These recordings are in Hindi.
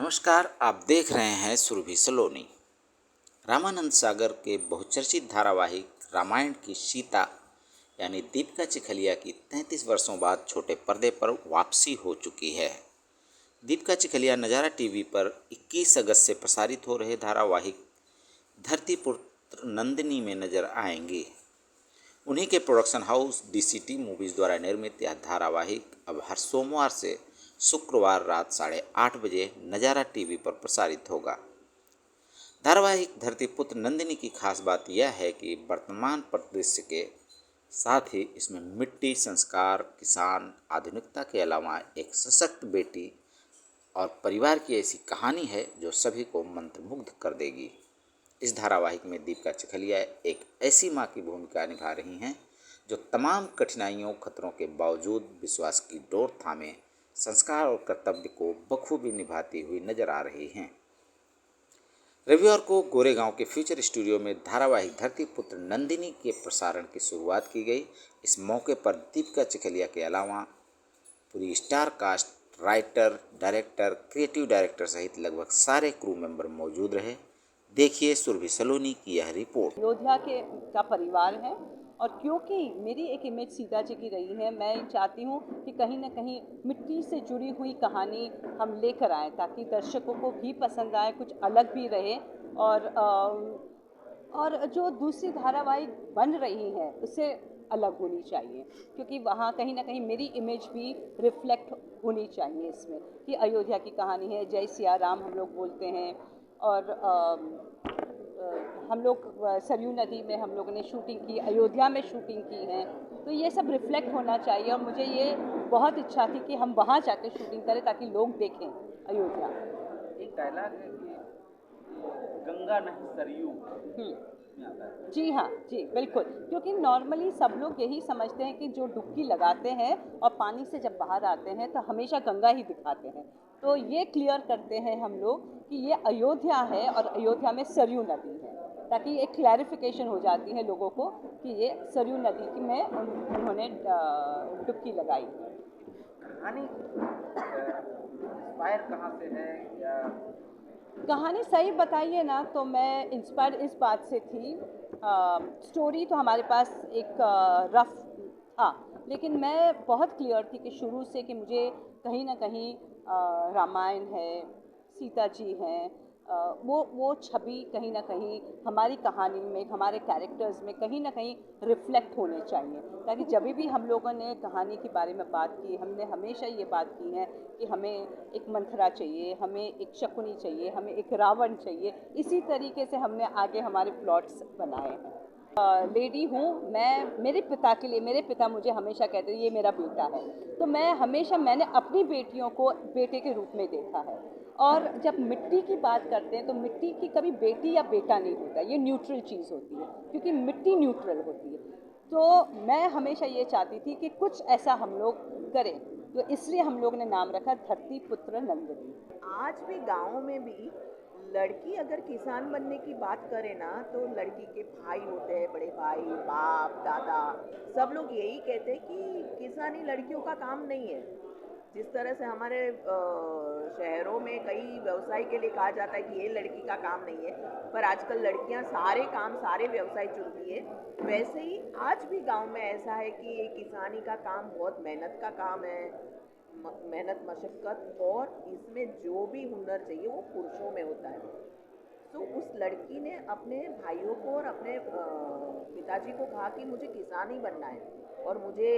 नमस्कार, आप देख रहे हैं सुरभि सलोनी। रामानंद सागर के बहुचर्चित धारावाहिक रामायण की सीता यानी दीपिका चिखलिया की 33 वर्षों बाद छोटे पर्दे पर वापसी हो चुकी है। दीपिका चिखलिया नज़ारा टीवी पर 21 अगस्त से प्रसारित हो रहे धारावाहिक धरतीपुत्र नंदिनी में नजर आएंगी। उन्हीं के प्रोडक्शन हाउस डीसीटी मूवीज़ द्वारा निर्मित यह धारावाहिक अब हर सोमवार से शुक्रवार रात 8:30 बजे नज़ारा टीवी पर प्रसारित होगा। धारावाहिक धरतीपुत्र नंदिनी की खास बात यह है कि वर्तमान परिदृश्य के साथ ही इसमें मिट्टी, संस्कार, किसान, आधुनिकता के अलावा एक सशक्त बेटी और परिवार की ऐसी कहानी है जो सभी को मंत्रमुग्ध कर देगी। इस धारावाहिक में दीपिका चिखलिया एक ऐसी माँ की भूमिका निभा रही हैं जो तमाम कठिनाइयों, खतरों के बावजूद विश्वास की डोर थामे संस्कार और कर्तव्य को बखूबी निभाती हुई नजर आ रही हैं। रविवार को गोरेगांव के फ्यूचर स्टूडियो में धारावाहिक धरतीपुत्र नंदिनी के प्रसारण की शुरुआत की गई। इस मौके पर दीपिका चिखलिया के अलावा पूरी star cast, writer, director, creative director सहित लगभग सारे क्रू मेंबर मौजूद रहे। देखिए सुरभि सलोनी की यह रिपोर्ट। अयोध्या का परिवार है और क्योंकि मेरी एक इमेज सीता जी की रही है, मैं चाहती हूँ कि कहीं ना कहीं मिट्टी से जुड़ी हुई कहानी हम लेकर आएँ ताकि दर्शकों को भी पसंद आए, कुछ अलग भी रहे। और जो दूसरी धारावाहिक बन रही है उससे अलग होनी चाहिए, क्योंकि वहाँ कहीं ना कहीं मेरी इमेज भी रिफ्लेक्ट होनी चाहिए इसमें कि अयोध्या की कहानी है, जय सिया राम हम लोग बोलते हैं। और हम लोग सरयू नदी में हम लोगों ने शूटिंग की, अयोध्या में शूटिंग की है, तो ये सब रिफ्लेक्ट होना चाहिए। और मुझे ये बहुत इच्छा थी कि हम वहाँ जाकर शूटिंग करें ताकि लोग देखें अयोध्या। एक डायलॉग है कि गंगा नहीं सरयू। जी हाँ, जी बिल्कुल, क्योंकि नॉर्मली सब लोग यही समझते हैं कि जो डुबकी लगाते हैं और पानी से जब बाहर आते हैं तो हमेशा गंगा ही दिखाते हैं। तो ये क्लियर करते हैं हम लोग कि ये अयोध्या है और अयोध्या में सरयू नदी है, ताकि एक क्लैरिफिकेशन हो जाती है लोगों को कि ये सरयू नदी की में उन्होंने डुबकी लगाई। कहानी इंस्पायर कहाँ से है या कहानी सही बताइए ना, तो मैं इंस्पायर इस बात से थी, स्टोरी तो हमारे पास एक रफ था, लेकिन मैं बहुत क्लियर थी कि शुरू से कि मुझे कहीं ना कहीं रामायण है, सीता जी हैं, वो छवि कहीं ना कहीं हमारी कहानी में, हमारे कैरेक्टर्स में कहीं ना कहीं रिफ्लेक्ट होने चाहिए, ताकि जब भी हम लोगों ने कहानी के बारे में बात की, हमने हमेशा ये बात की है कि हमें एक मंथरा चाहिए, हमें एक शकुनी चाहिए, हमें एक रावण चाहिए। इसी तरीके से हमने आगे हमारे प्लॉट्स बनाए हैं। लेडी हूँ मैं, मेरे पिता के लिए, मेरे पिता मुझे हमेशा कहते ये मेरा बेटा है, तो मैंने अपनी बेटियों को बेटे के रूप में देखा है। और जब मिट्टी की बात करते हैं तो मिट्टी की कभी बेटी या बेटा नहीं होता, ये न्यूट्रल चीज़ होती है, क्योंकि मिट्टी न्यूट्रल होती है। तो मैं हमेशा ये चाहती थी कि कुछ ऐसा हम लोग करें, तो इसलिए हम लोग ने नाम रखा धरती पुत्र नंदिनी। आज भी गाँव में भी लड़की अगर किसान बनने की बात करे ना, तो लड़की के भाई होते हैं, बड़े भाई, बाप, दादा, सब लोग यही कहते हैं कि किसानी लड़कियों का काम नहीं है। जिस तरह से हमारे शहरों में कई व्यवसाय के लिए कहा जाता है कि ये लड़की का काम नहीं है, पर आजकल लड़कियां सारे काम, सारे व्यवसाय चुनती है। वैसे ही आज भी गांव में ऐसा है कि ये किसानी का काम बहुत मेहनत का काम है, मेहनत, मशक्क़त, और इसमें जो भी हुनर चाहिए वो पुरुषों में होता है। तो उस लड़की ने अपने भाइयों को और अपने पिताजी को कहा कि मुझे किसान ही बनना है और मुझे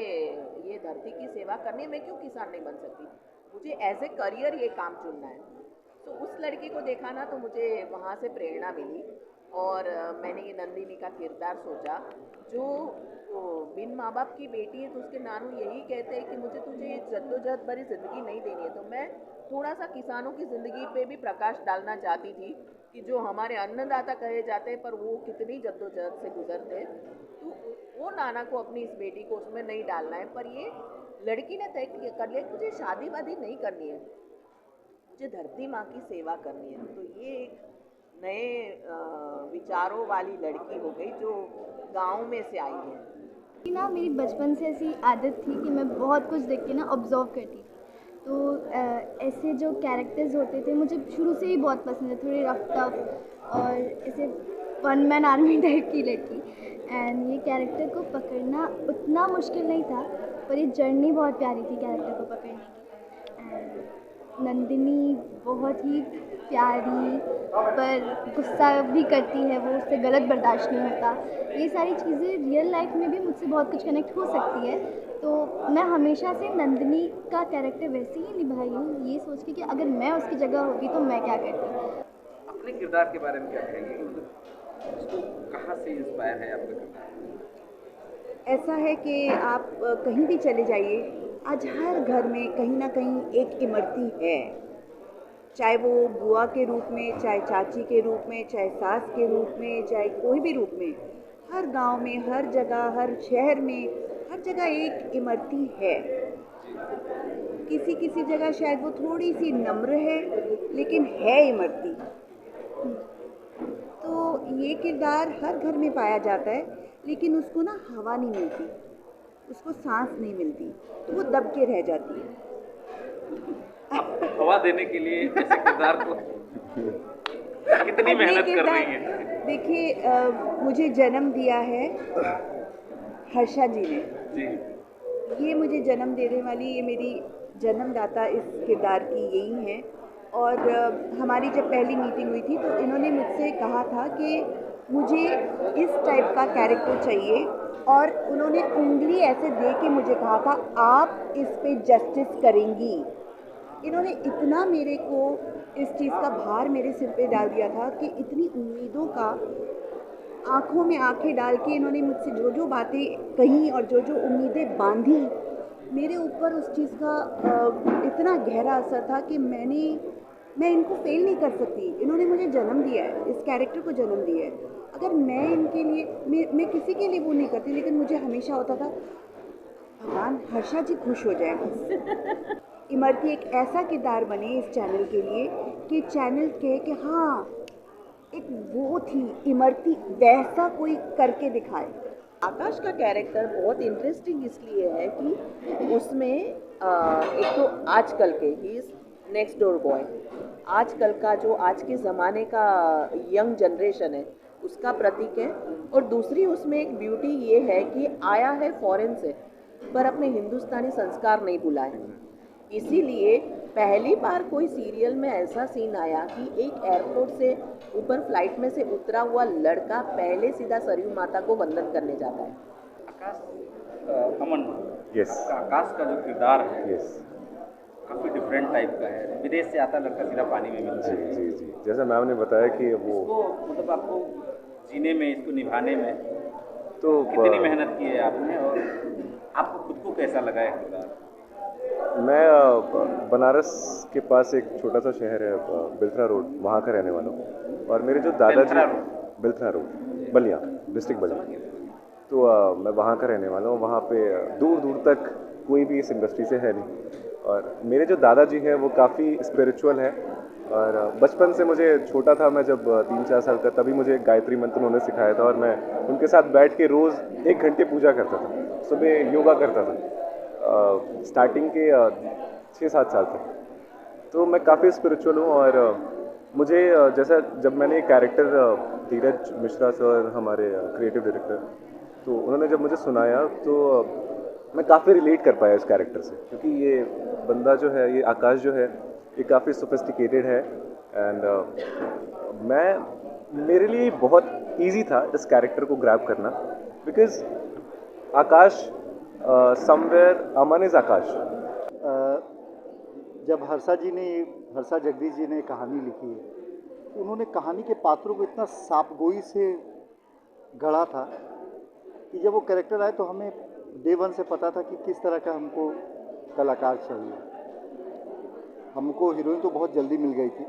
ये धरती की सेवा करनी है, मैं क्यों किसान नहीं बन सकती, मुझे एज ए करियर ये काम चुनना है। तो उस लड़की को देखा ना, तो मुझे वहाँ से प्रेरणा मिली और मैंने ये नंदिनी का किरदार सोचा, जो बिन माँ बाप की बेटी है, तो उसके नानू यही कहते हैं कि मुझे तुझे ये जद्दोजहद भरी ज़िंदगी नहीं देनी है। तो मैं थोड़ा सा किसानों की ज़िंदगी पे भी प्रकाश डालना चाहती थी कि जो हमारे अन्नदाता कहे जाते हैं, पर वो कितनी जद्दोजहद से गुजरते हैं। तो वो नाना को, अपनी इस बेटी को उसमें नहीं डालना है। पर ये लड़की ने तय कर लिया कि मुझे शादी वादी नहीं करनी है, मुझे धरती माँ की सेवा करनी है। तो ये एक नए विचारों वाली लड़की हो गई जो गांव में से आई है। मेरी बचपन से ऐसी आदत थी कि मैं बहुत कुछ देख के ना ऑब्जर्व करती थी। तो ऐसे जो कैरेक्टर्स होते थे मुझे शुरू से ही बहुत पसंद है, थोड़े रफ टफ और ऐसे वन मैन आर्मी टाइप की लड़की। एंड ये कैरेक्टर को पकड़ना उतना मुश्किल नहीं था, पर ये जर्नी बहुत प्यारी थी कैरेक्टर को पकड़ने की। एंड नंदिनी बहुत ही प्यारी, पर गुस्सा भी करती है, वो उससे गलत बर्दाश्त नहीं होता। ये सारी चीज़ें रियल लाइफ में भी मुझसे बहुत कुछ कनेक्ट हो सकती है। तो मैं हमेशा से नंदिनी का कैरेक्टर वैसे ही निभाई हूँ, ये सोच के कि अगर मैं उसकी जगह होती तो मैं क्या करती। अपने किरदार के बारे में क्या कहेंगे कि मतलब इसको कहाँ से इंस्पायर है आपका किरदार? ऐसा है कि आप कहीं भी चले जाइए, आज हर घर में कहीं ना कहीं एक इमरती है, चाहे वो बुआ के रूप में, चाहे चाची के रूप में, चाहे सास के रूप में, चाहे कोई भी रूप में। हर गांव में, हर जगह, हर शहर में, हर जगह एक इमरती है। किसी किसी जगह शायद वो थोड़ी सी नम्र है, लेकिन है इमरती। तो ये किरदार हर घर में पाया जाता है, लेकिन उसको ना हवा नहीं मिलती, उसको सांस नहीं मिलती, तो वो दब के रह जाती है। आप हवा देने के लिए ऐसे किरदार को कितनी अब ये मेहनत कर किरदार, रही हैं? देखिए मुझे जन्म दिया है हर्षा जी ने। जी। ये मुझे जन्म देने वाली, ये मेरी जन्मदाता इस किरदार की यही हैं। और हमारी जब पहली मीटिंग हुई थी तो इन्होंने मुझसे कहा था कि मुझे इस टाइप का कैरेक्टर चाहिए, और उन्होंने उंगली ऐसे दे के मुझे कहा था आप इस पे जस्टिस करेंगी। इन्होंने इतना मेरे को इस चीज़ का भार मेरे सिर पे डाल दिया था कि इतनी उम्मीदों का, आँखों में आँखें डाल के इन्होंने मुझसे जो जो बातें कही और जो जो उम्मीदें बांधी, मेरे ऊपर उस चीज़ का इतना गहरा असर था कि मैं इनको फेल नहीं कर सकती। इन्होंने मुझे जन्म दिया है, इस कैरेक्टर को जन्म दिया है। अगर मैं इनके लिए, मैं किसी के लिए वो नहीं करती, लेकिन मुझे हमेशा होता था भगवान हर्षा जी खुश हो जाए बस। इमरती एक ऐसा किरदार बने इस चैनल के लिए कि चैनल कहे कि हाँ, एक वो थी इमरती, वैसा कोई करके दिखाए। आकाश का कैरेक्टर बहुत इंटरेस्टिंग इसलिए है कि उसमें एक तो आजकल के, he is next door boy, आजकल का जो आज के ज़माने का यंग जनरेशन है उसका प्रतीक है। और दूसरी उसमें एक ब्यूटी ये है कि आया है फॉरेन से, पर अपने हिंदुस्तानी संस्कार नहीं भुलाए। इसीलिए पहली बार कोई सीरियल में ऐसा सीन आया कि एक एयरपोर्ट से ऊपर फ्लाइट में से उतरा हुआ लड़का पहले सीधा सरयू माता को वंदन करने जाता है। आकाश, अमन, यस आपका आकाश का जो किरदार है यस काफ़ी डिफरेंट टाइप का है। विदेश से आता लड़का सीधा पानी में मिलता जी है। जी जी, जैसा मैम ने बताया कि वो इसको मतलब आपको जीने में, इसको निभाने में तो कितनी मेहनत की है आपने, और आपको खुद को कैसा लगा है किरदार? मैं बनारस के पास एक छोटा सा शहर है बिलथरा रोड, वहाँ का रहने वाला हूँ। और मेरे जो दादाजी, Bilthara road? Bilthara road, Ballia district Ballia. तो मैं वहाँ का रहने वाला हूँ। वहाँ पे दूर दूर तक कोई भी इस इंडस्ट्री से है नहीं। और मेरे जो दादाजी हैं वो काफ़ी स्पिरिचुअल है। और बचपन से, मुझे छोटा था मैं जब 3-4 साल का, तभी मुझे गायत्री मंत्र उन्होंने सिखाया था। और मैं उनके साथ बैठ के रोज़ 1 घंटे पूजा करता था, सुबह योगा करता था, स्टार्टिंग के 6-7 साल तक। तो मैं काफ़ी स्पिरिचुअल हूँ। और मुझे जैसा जब मैंने ये कैरेक्टर धीरज मिश्रा सर, हमारे क्रिएटिव डायरेक्टर, तो उन्होंने जब मुझे सुनाया तो मैं काफ़ी रिलेट कर पाया इस कैरेक्टर से, क्योंकि ये बंदा जो है, ये आकाश जो है, ये काफ़ी सोफिस्टिकेटेड है। एंड मेरे लिए बहुत इजी था इस कैरेक्टर को ग्रैब करना, because Akash somewhere, Aman is Akash. जब हर्षा जगदीश जी ने कहानी लिखी है, तो उन्होंने कहानी के पात्रों को इतना साफगोई से गढ़ा था कि जब वो कैरेक्टर आए तो हमें डे वन से पता था कि किस तरह का हमको कलाकार चाहिए। हमको हीरोइन तो बहुत जल्दी मिल गई थी,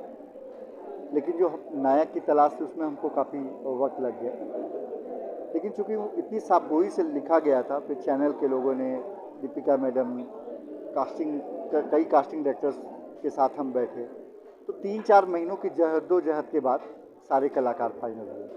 लेकिन जो नायक की तलाश थी उसमें हमको काफ़ी वक्त लग गया। लेकिन चूँकि वो इतनी साफगोई से लिखा गया था, फिर चैनल के लोगों ने, दीपिका मैडम, कई कास्टिंग डायरेक्टर्स के साथ हम बैठे, तो 3-4 महीनों की जहदोजहद के बाद सारे कलाकार फाइनल हुए।